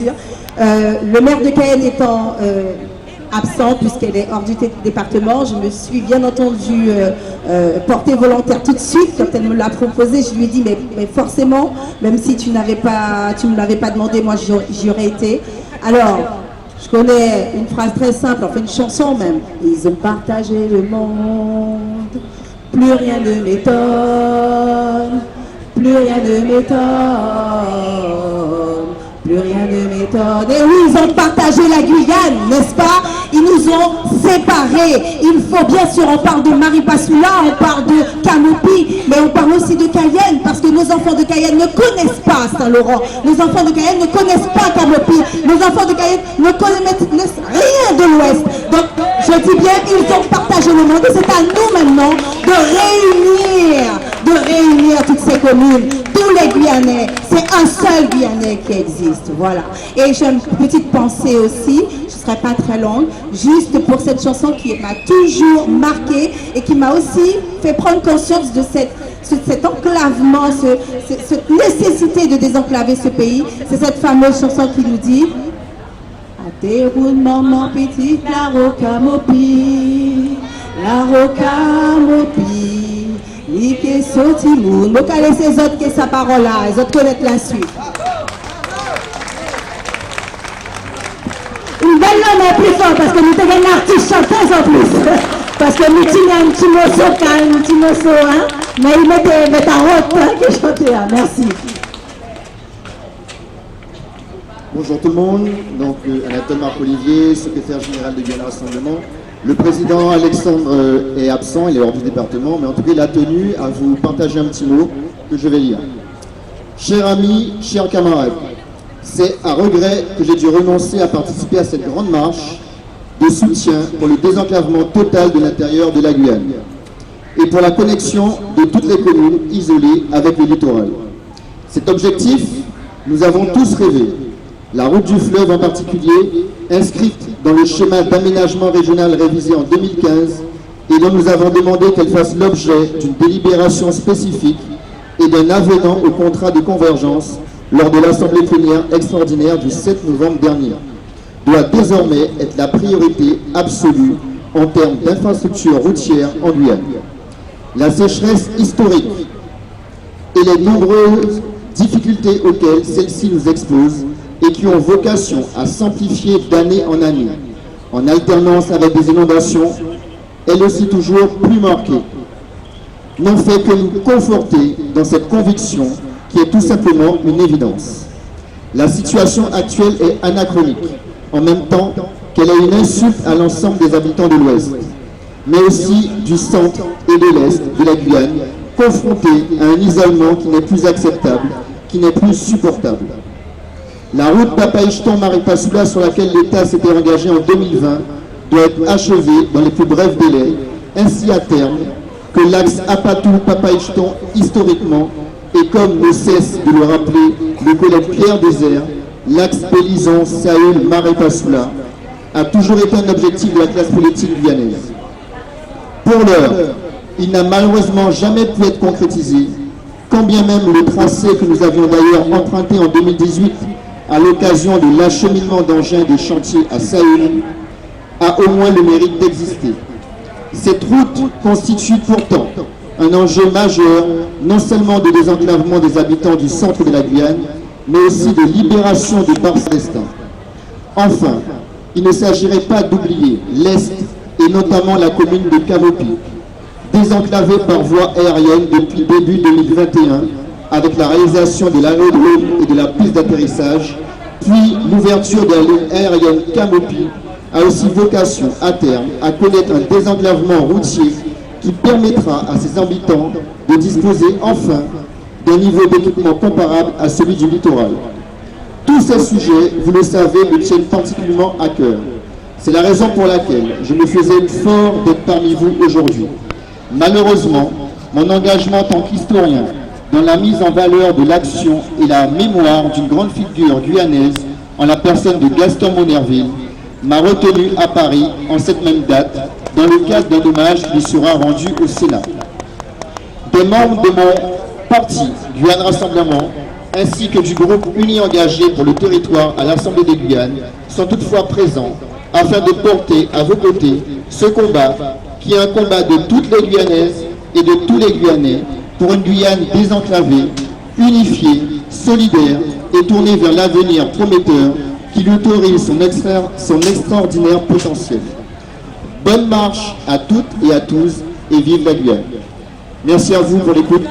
Le maire de Cayenne étant absent puisqu'elle est hors du département, je me suis bien entendu portée volontaire tout de suite quand elle me l'a proposé. Je lui ai dit mais forcément, même si tu me l'avais pas demandé, moi j'y aurais été. Alors, je connais une phrase très simple, enfin une chanson même. Ils ont partagé le monde, plus rien ne m'étonne, plus rien ne m'étonne. Plus rien ne m'étonne. Et oui, ils ont partagé la Guyane, n'est-ce pas? Ils nous ont séparés. Il faut bien sûr, on parle de Maripasoula, on parle de Kanopi, mais on parle aussi de Cayenne, parce que nos enfants de Cayenne ne connaissent pas Saint-Laurent. Nos enfants de Cayenne ne connaissent pas Kanopi. Nos enfants de Cayenne ne connaissent rien de l'Ouest. Donc, je dis bien, ils ont partagé le monde. Et c'est à nous maintenant de réunir toutes ces communes, tous les Guyanais. C'est un seul Guyanais qui existe, voilà. Et j'ai une petite pensée aussi, je ne serai pas très longue, juste pour cette chanson qui m'a toujours marquée et qui m'a aussi fait prendre conscience de cet enclavement, cette nécessité de désenclaver ce pays. C'est cette fameuse chanson qui nous dit « A tes routes, maman petite, la rocamopi, la rocamopi. Il est sorti moun. Donc allez ces autres qui sa parole là, les autres connaissent la suite. Une belle langue est plus fort parce que nous avons un artiste chanteuse en plus. Parce que nous avons un petit morceau calme, un petit morceau, hein. Mais il met ta route qui chante là. Merci. Bonjour tout le monde. Donc Anatole Marc-Olivier, secrétaire général de Guyane Rassemblement. Le président Alexandre est absent, il est hors du département, mais en tout cas il a tenu à vous partager un petit mot que je vais lire. Chers amis, chers camarades, c'est à regret que j'ai dû renoncer à participer à cette grande marche de soutien pour le désenclavement total de l'intérieur de la Guyane et pour la connexion de toutes les communes isolées avec le littoral. Cet objectif, nous avons tous rêvé. La route du fleuve en particulier, inscrite dans le schéma d'aménagement régional révisé en 2015 et dont nous avons demandé qu'elle fasse l'objet d'une délibération spécifique et d'un avenant au contrat de convergence lors de l'Assemblée plénière extraordinaire du 7 novembre dernier, doit désormais être la priorité absolue en termes d'infrastructures routières en Guyane. La sécheresse historique et les nombreuses difficultés auxquelles celle-ci nous expose et qui ont vocation à s'amplifier d'année en année, en alternance avec des inondations, elles aussi toujours plus marquées, n'ont fait que nous conforter dans cette conviction qui est tout simplement une évidence. La situation actuelle est anachronique, en même temps qu'elle est une insulte à l'ensemble des habitants de l'Ouest, mais aussi du centre et de l'Est de la Guyane, confrontés à un isolement qui n'est plus acceptable, qui n'est plus supportable. La route Papaïcheton-Maripasoula sur laquelle l'État s'était engagé en 2020 doit être achevée dans les plus brefs délais, ainsi à terme que l'axe Apatou-Papaïcheton historiquement, et comme ne cesse de le rappeler le collègue Pierre Désert, l'axe Bélizon-Saül-Maripasoula a toujours été un objectif de la classe politique guyanaise. Pour l'heure, il n'a malheureusement jamais pu être concrétisé, quand bien même le tracé que nous avions d'ailleurs emprunté en 2018 à l'occasion de l'acheminement d'engins des chantiers à Saül, a au moins le mérite d'exister. Cette route constitue pourtant un enjeu majeur, non seulement de désenclavement des habitants du centre de la Guyane, mais aussi de libération du Bar-Célestin. Enfin, il ne s'agirait pas d'oublier l'Est et notamment la commune de Kanopi, désenclavée par voie aérienne depuis début 2021, avec la réalisation de l'aérodrome et de la piste d'atterrissage, puis l'ouverture de la ligne aérienne Kanopi a aussi vocation à terme à connaître un désenclavement routier qui permettra à ses habitants de disposer enfin d'un niveau d'équipement comparable à celui du littoral. Tous ces sujets, vous le savez, me tiennent particulièrement à cœur. C'est la raison pour laquelle je me faisais fort d'être parmi vous aujourd'hui. Malheureusement, mon engagement en tant qu'historien dans la mise en valeur de l'action et la mémoire d'une grande figure guyanaise en la personne de Gaston Monnerville m'a retenu à Paris en cette même date dans le cadre d'un hommage qui lui sera rendu au Sénat. Des membres de mon parti, Guyane Rassemblement, ainsi que du groupe Uni Engagé pour le territoire à l'Assemblée des Guyanes sont toutefois présents afin de porter à vos côtés ce combat qui est un combat de toutes les Guyanaises et de tous les Guyanais pour une Guyane désenclavée, unifiée, solidaire et tournée vers l'avenir prometteur qui lui autorise son extraordinaire potentiel. Bonne marche à toutes et à tous et vive la Guyane. Merci à vous pour l'écoute.